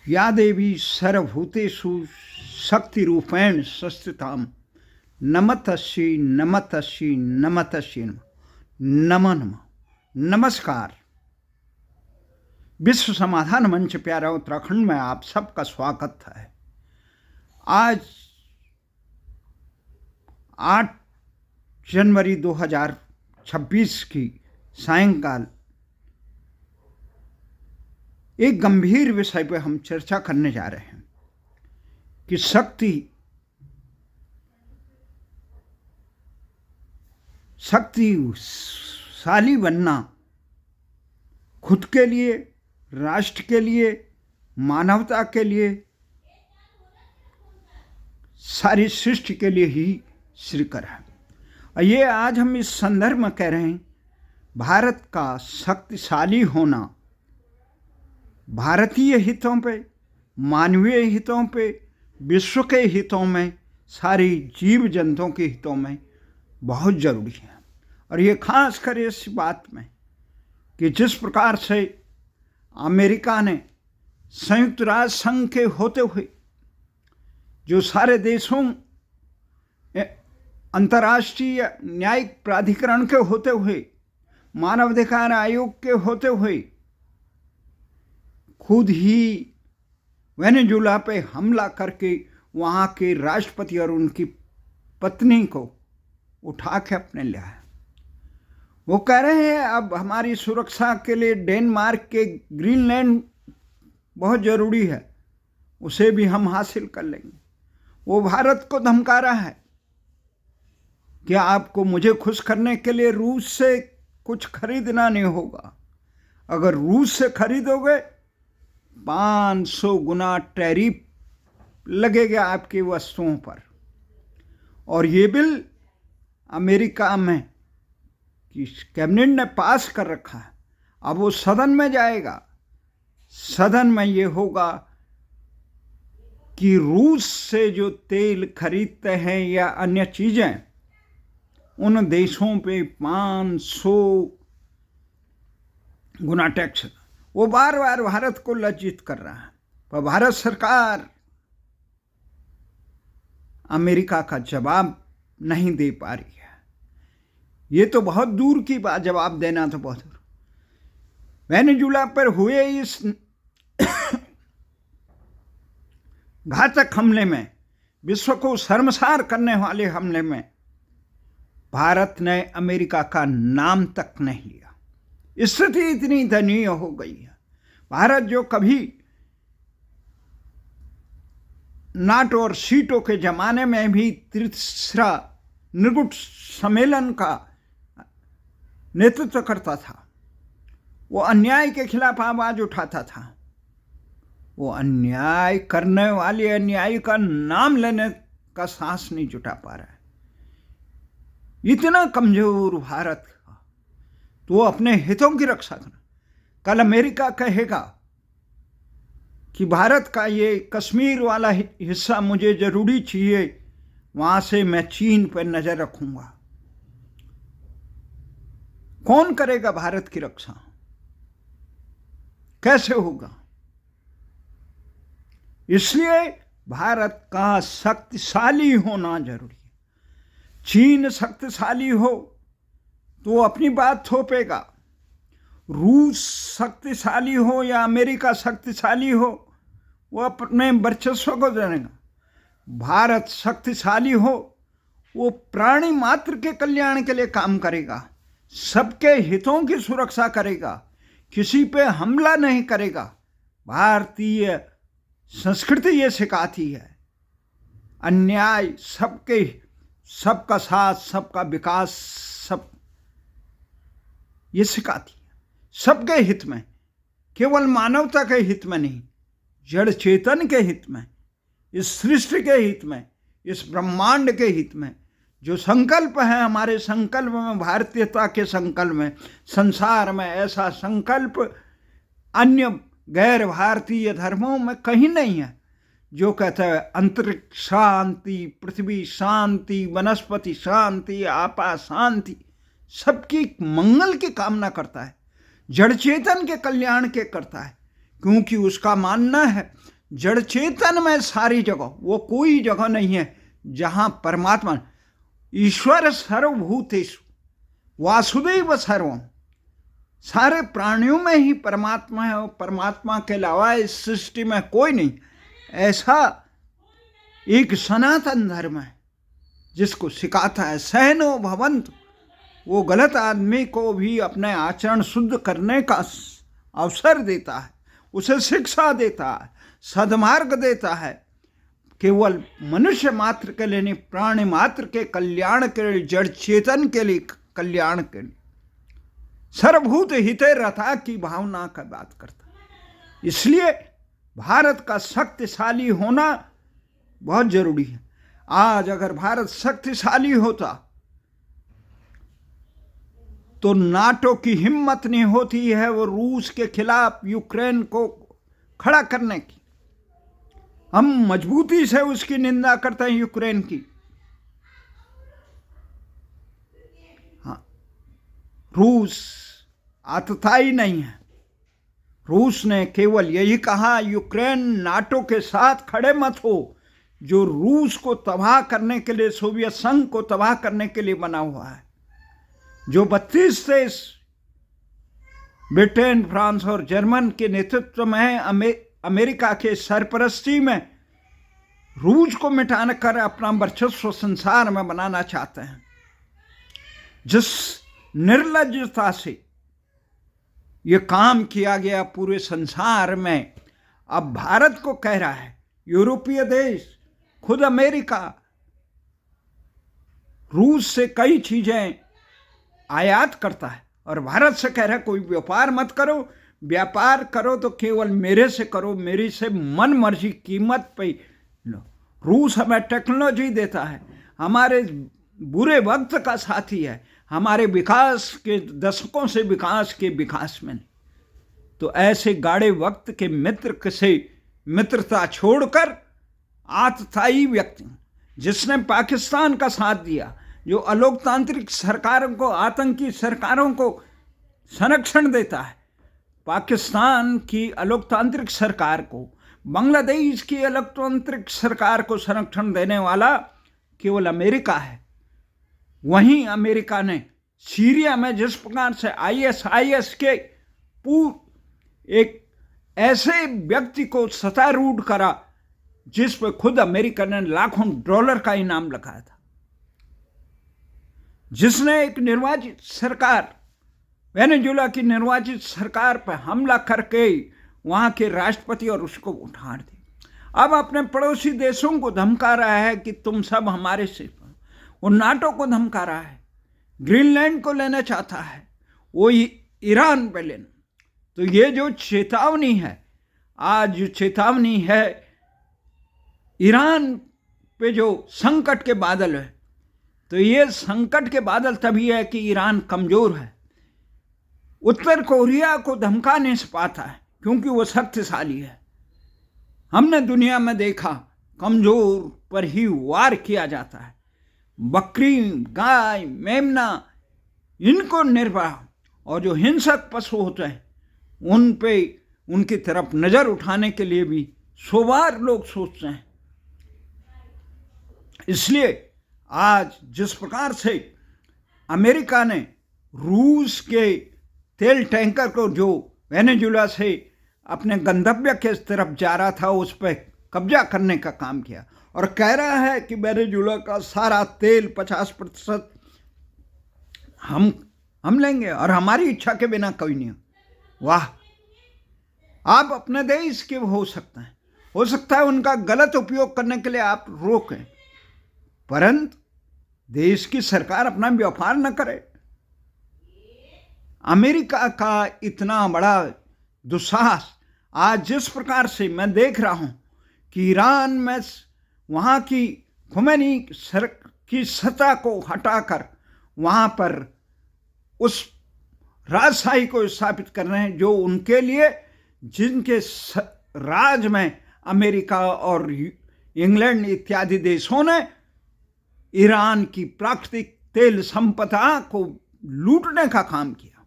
या देवी सर्वभूतेषु शक्तिरूपेण संस्थितां नमस्तस्यै नमस्तस्यै नमस्तस्यै नमो नमः। नमस्कार। विश्व समाधान मंच प्यारा उत्तराखंड में आप सबका स्वागत है। आज 8 जनवरी 2026 की सायंकाल एक गंभीर विषय पर हम चर्चा करने जा रहे हैं कि शक्तिशाली बनना खुद के लिए, राष्ट्र के लिए, मानवता के लिए, सारी सृष्टि के लिए ही श्रीकर है। और ये आज हम इस संदर्भ में कह रहे हैं, भारत का शक्तिशाली होना भारतीय हितों पे, मानवीय हितों पे, विश्व के हितों में, सारी जीव जंतुओं के हितों में बहुत ज़रूरी है। और ये खास कर इस बात में कि जिस प्रकार से अमेरिका ने संयुक्त राष्ट्र संघ के होते हुए, जो सारे देशों अंतर्राष्ट्रीय न्यायिक प्राधिकरण के होते हुए, मानवाधिकार आयोग के होते हुए, खुद ही वेनेजुला पे हमला करके वहाँ के राष्ट्रपति और उनकी पत्नी को उठा के अपने लिया है। वो कह रहे हैं अब हमारी सुरक्षा के लिए डेनमार्क के ग्रीनलैंड बहुत ज़रूरी है, उसे भी हम हासिल कर लेंगे। वो भारत को धमका रहा है कि आपको मुझे खुश करने के लिए रूस से कुछ खरीदना नहीं होगा। अगर रूस से खरीदोगे 500 गुना टैरिफ लगेगा आपकी वस्तुओं पर। और ये बिल अमेरिका में कि कैबिनेट ने पास कर रखा है, अब वो सदन में जाएगा। सदन में ये होगा कि रूस से जो तेल खरीदते हैं या अन्य चीज़ें, उन देशों पे 500 गुना टैक्स। वो बार बार भारत को लज्जित कर रहा है, पर भारत सरकार अमेरिका का जवाब नहीं दे पा रही है। ये तो बहुत दूर की बात, जवाब देना तो बहुत दूर। वेनेजुला पर हुए इस घातक हमले में, विश्व को शर्मसार करने वाले हमले में, भारत ने अमेरिका का नाम तक नहीं लिया। स्थिति इतनी दयनीय हो गई है। भारत जो कभी नाटो और सीटो के जमाने में भी तीसरा निर्गुट सम्मेलन का नेतृत्व करता था, वो अन्याय के खिलाफ आवाज उठाता था, वो अन्याय करने वाले अन्यायी का नाम लेने का साहस नहीं जुटा पा रहा है। इतना कमजोर भारत, तो वो अपने हितों की रक्षा करना। कल अमेरिका कहेगा कि भारत का ये कश्मीर वाला हिस्सा मुझे जरूरी चाहिए, वहां से मैं चीन पर नजर रखूंगा। कौन करेगा भारत की रक्षा? कैसे होगा? इसलिए भारत का शक्तिशाली होना जरूरी है। चीन शक्तिशाली हो तो वो अपनी बात थोपेगा। रूस शक्तिशाली हो या अमेरिका शक्तिशाली हो, वो अपने वर्चस्व को जानेगा। भारत शक्तिशाली हो, वो प्राणी मात्र के कल्याण के लिए काम करेगा, सबके हितों की सुरक्षा करेगा, किसी पे हमला नहीं करेगा। भारतीय संस्कृति ये सिखाती है, अन्याय सबका साथ, सबका विकास, सब ये सिखाती है। सबके हित में, केवल मानवता के हित में नहीं, जड़ चेतन के हित में, इस सृष्टि के हित में, इस ब्रह्मांड के हित में। जो संकल्प है हमारे संकल्प में, भारतीयता के संकल्प में, संसार में ऐसा संकल्प अन्य गैर भारतीय धर्मों में कहीं नहीं है। जो कहता है अंतरिक्ष शांति, पृथ्वी शांति, वनस्पति शांति, आपा शांति, सबकी मंगल की कामना करता है, जड़ चेतन के कल्याण के करता है, क्योंकि उसका मानना है जड़ चेतन में सारी जगह, वो कोई जगह नहीं है जहां परमात्मा, ईश्वर सर्वभूतेषु वासुदेव सर्वम, सारे प्राणियों में ही परमात्मा है और परमात्मा के अलावा इस सृष्टि में कोई नहीं। ऐसा एक सनातन धर्म है जिसको सिखाता है सहनो भवन्तु। वो गलत आदमी को भी अपने आचरण शुद्ध करने का अवसर देता है, उसे शिक्षा देता है, सद्मार्ग देता है, केवल मनुष्य मात्र के लिए नहीं, प्राणी मात्र के कल्याण के लिए, जड़ चेतन के लिए कल्याण के लिए, सर्वभूत हिते रथा की भावना का बात करता है। इसलिए भारत का शक्तिशाली होना बहुत जरूरी है। आज अगर भारत शक्तिशाली होता तो नाटो की हिम्मत नहीं होती है वो रूस के खिलाफ यूक्रेन को खड़ा करने की। हम मजबूती से उसकी निंदा करते हैं यूक्रेन की। हाँ, रूस आतताई नहीं है। रूस ने केवल यही कहा यूक्रेन नाटो के साथ खड़े मत हो, जो रूस को तबाह करने के लिए, सोवियत संघ को तबाह करने के लिए बना हुआ है। जो 32 देश ब्रिटेन, फ्रांस और जर्मन के नेतृत्व में अमेरिका के सरपरस्ती में रूस को मिटाने कर अपना वर्चस्व संसार में बनाना चाहते हैं। जिस निर्लज्जता से ये काम किया गया पूरे संसार में, अब भारत को कह रहा है, यूरोपीय देश, खुद अमेरिका रूस से कई चीजें आयात करता है और भारत से कह रहा है कोई व्यापार मत करो, व्यापार करो तो केवल मेरे से करो, मेरी से मन मर्जी कीमत पे लो। रूस हमें टेक्नोलॉजी देता है, हमारे बुरे वक्त का साथी है, हमारे विकास के दशकों से विकास के विकास में। तो ऐसे गाढ़े वक्त के मित्र से मित्रता छोड़कर आतताई व्यक्ति जिसने पाकिस्तान का साथ दिया, जो अलोकतांत्रिक सरकारों को, आतंकी सरकारों को संरक्षण देता है, पाकिस्तान की अलोकतांत्रिक सरकार को, बांग्लादेश की अलोकतांत्रिक सरकार को संरक्षण देने वाला केवल अमेरिका है। वहीं अमेरिका ने सीरिया में जिस प्रकार से ISIS के एक ऐसे व्यक्ति को सत्तारूढ़ करा जिस पर खुद अमेरिका ने लाखों डॉलर का इनाम लगाया था, जिसने एक निर्वाचित सरकार, वेनेजुएला की निर्वाचित सरकार पर हमला करके वहां के राष्ट्रपति और उसको उठाड़ दिया। अब अपने पड़ोसी देशों को धमका रहा है कि तुम सब हमारे से, वो नाटो को धमका रहा है, ग्रीनलैंड को लेना चाहता है, वो ईरान पे लेना। तो ये जो चेतावनी है, आज जो चेतावनी है ईरान पे, जो संकट के बादल है, तो ये संकट के बादल तभी है कि ईरान कमजोर है, उत्तर कोरिया को धमका नहीं पाता है क्योंकि वो शक्तिशाली है। हमने दुनिया में देखा कमजोर पर ही वार किया जाता है। बकरी, गाय, मेमना, इनको निर्वाह, और जो हिंसक पशु होते हैं उन पे, उनकी तरफ नजर उठाने के लिए भी 100 बार लोग सोचते हैं। इसलिए आज जिस प्रकार से अमेरिका ने रूस के तेल टैंकर को, जो वेनेजुएला से अपने गंतव्य के तरफ जा रहा था, उस पर कब्जा करने का काम किया और कह रहा है कि वेनेजुएला का सारा तेल 50% हम लेंगे और हमारी इच्छा के बिना कोई नहीं। वाह, आप अपने देश के हो सकता है उनका गलत उपयोग करने के लिए आप रोकें, परंतु देश की सरकार अपना व्यापार न करे। अमेरिका का इतना बड़ा दुस्साहस, आज जिस प्रकार से मैं देख रहा हूं कि ईरान में वहां की खुमैनी की सत्ता को हटाकर वहां पर उस राजशाही को स्थापित कर रहे हैं, जो उनके लिए, जिनके राज में अमेरिका और इंग्लैंड इत्यादि देशों ने ईरान की प्राकृतिक तेल संपदा को लूटने का काम किया।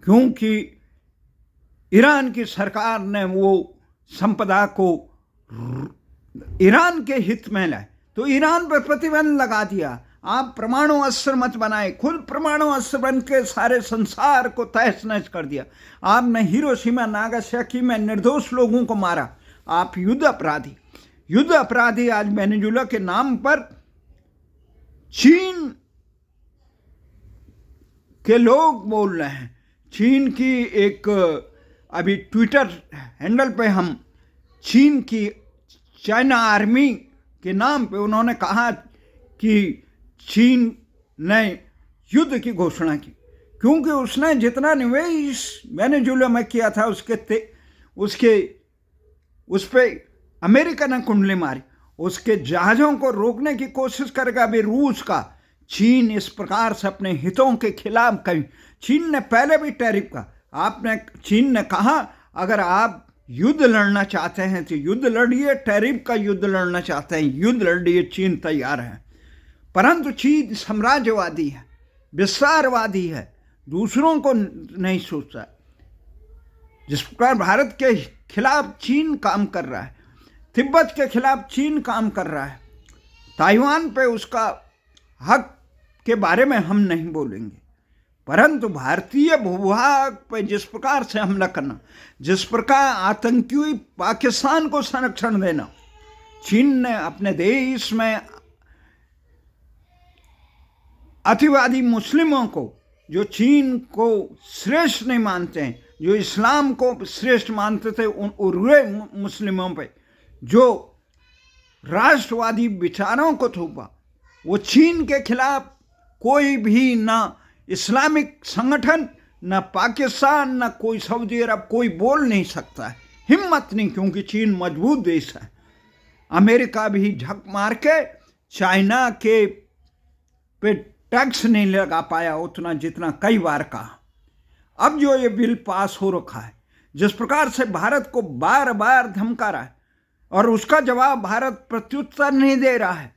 क्योंकि ईरान की सरकार ने वो संपदा को ईरान के हित में लाए तो ईरान पर प्रतिबंध लगा दिया। आप परमाणु अस्त्र मत बनाए, खुद परमाणु अस्त्र बन के सारे संसार को तहस नहस कर दिया। आपने हिरोशिमा नागासाकी में निर्दोष लोगों को मारा। आप युद्ध अपराधी आज वेनेजुएला के नाम पर चीन के लोग बोल रहे हैं। चीन की एक अभी ट्विटर हैंडल पे हम चीन की चाइना आर्मी के नाम पे उन्होंने कहा कि चीन ने युद्ध की घोषणा की, क्योंकि उसने जितना निवेश वेनेजुएला में किया था उस पे अमेरिका ने कुंडली मारी। उसके जहाज़ों को रोकने की कोशिश करेगा अभी रूस का। चीन इस प्रकार से अपने हितों के खिलाफ कहीं, चीन ने पहले भी टैरिफ का चीन ने कहा अगर आप युद्ध लड़ना चाहते हैं तो युद्ध लड़िए, टैरिफ का युद्ध लड़ना चाहते हैं युद्ध लड़िए, चीन तैयार है। परंतु चीन साम्राज्यवादी है, विस्तारवादी है, दूसरों को नहीं सोचता। जिस प्रकार भारत के खिलाफ चीन काम कर रहा है, तिब्बत के खिलाफ चीन काम कर रहा है, ताइवान पे उसका हक के बारे में हम नहीं बोलेंगे, परंतु भारतीय भूभाग पर जिस प्रकार से हमला करना, जिस प्रकार आतंकी पाकिस्तान को संरक्षण देना, चीन ने अपने देश में अतिवादी मुस्लिमों को, जो चीन को श्रेष्ठ नहीं मानते हैं, जो इस्लाम को श्रेष्ठ मानते थे, उन उर्वे मुस्लिमों पे जो राष्ट्रवादी विचारों को थोपा, वो चीन के खिलाफ कोई भी ना इस्लामिक संगठन, ना पाकिस्तान, ना कोई सऊदी अरब, कोई बोल नहीं सकता है, हिम्मत नहीं, क्योंकि चीन मजबूत देश है। अमेरिका भी झक मार के चाइना के पे टैक्स नहीं लगा पाया उतना जितना कई बार कहा। अब जो ये बिल पास हो रखा है, जिस प्रकार से भारत को बार बार धमका रहा है और उसका जवाब भारत प्रत्युत्तर नहीं दे रहा है,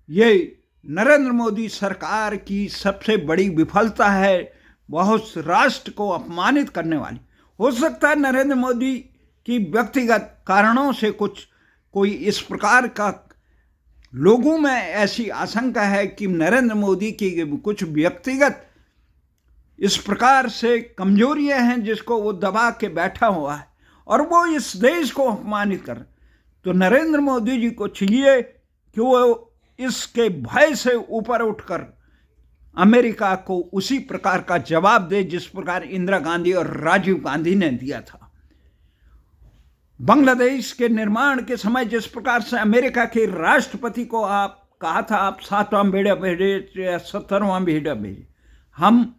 ये नरेंद्र मोदी सरकार की सबसे बड़ी विफलता है, बहुत राष्ट्र को अपमानित करने वाली। हो सकता है नरेंद्र मोदी की व्यक्तिगत कारणों से कोई इस प्रकार का लोगों में ऐसी आशंका है कि नरेंद्र मोदी की कुछ व्यक्तिगत इस प्रकार से कमजोरियां हैं जिसको वो दबा के बैठा हुआ है और वो इस देश को अपमानित कर। तो नरेंद्र मोदी जी को चाहिए कि वो इसके भय से ऊपर उठकर अमेरिका को उसी प्रकार का जवाब दे जिस प्रकार इंदिरा गांधी और राजीव गांधी ने दिया था। बांग्लादेश के निर्माण के समय जिस प्रकार से अमेरिका के राष्ट्रपति को आप कहा था आप 7वां बेड़ा भेजे या 70वां बेड़ा भेजे, हम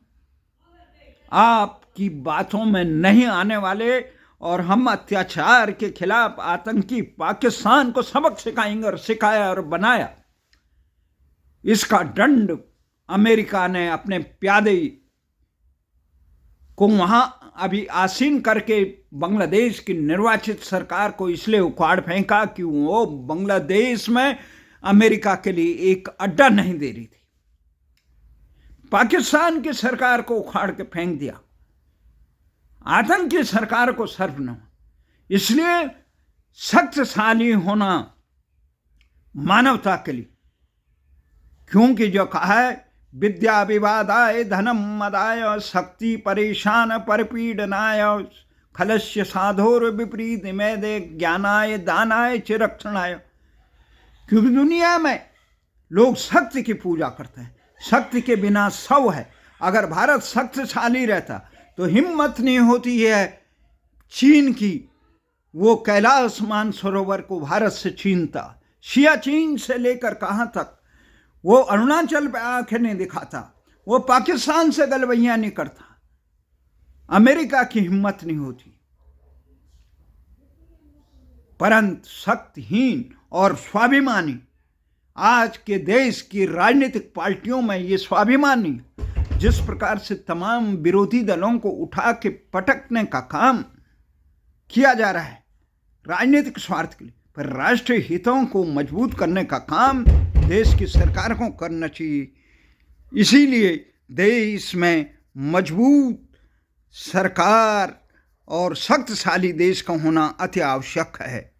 आपकी बातों में नहीं आने वाले और हम अत्याचार के खिलाफ आतंकी पाकिस्तान को सबक सिखाएंगे और सिखाया और बनाया। इसका दंड अमेरिका ने अपने प्यादे को वहां अभी आसीन करके बांग्लादेश की निर्वाचित सरकार को इसलिए उखाड़ फेंका कि वो बांग्लादेश में अमेरिका के लिए एक अड्डा नहीं दे रही थी। पाकिस्तान की सरकार को उखाड़ के फेंक दिया, आतंकी सरकार को सर्वनाम। इसलिए शक्तिशाली होना मानवता के लिए, क्योंकि जो कहा है विद्या विवादाय धनम मदाय शक्ति परेशान परपीडनाय खलस्य साधोर विपरीत मेदे ज्ञानाय दानाय चिरक्षणाय। क्योंकि दुनिया में लोग शक्ति की पूजा करते हैं, शक्ति के बिना सब है। अगर भारत शक्तिशाली रहता तो हिम्मत नहीं होती है चीन की, वो कैलाश मानसरोवर को भारत से छीनता, सियाचिन से लेकर कहां तक, वो अरुणाचल पे आंखें नहीं दिखाता, वो पाकिस्तान से गलवैया नहीं करता। अमेरिका की हिम्मत नहीं होती, परंतु शक्तिहीन और स्वाभिमानी आज के देश की राजनीतिक पार्टियों में ये स्वाभिमानी जिस प्रकार से तमाम विरोधी दलों को उठा के पटकने का काम किया जा रहा है राजनीतिक स्वार्थ के लिए, पर राष्ट्रीय हितों को मजबूत करने का काम देश की सरकार को करना चाहिए। इसीलिए देश में मजबूत सरकार और शक्तिशाली देश का होना अति आवश्यक है।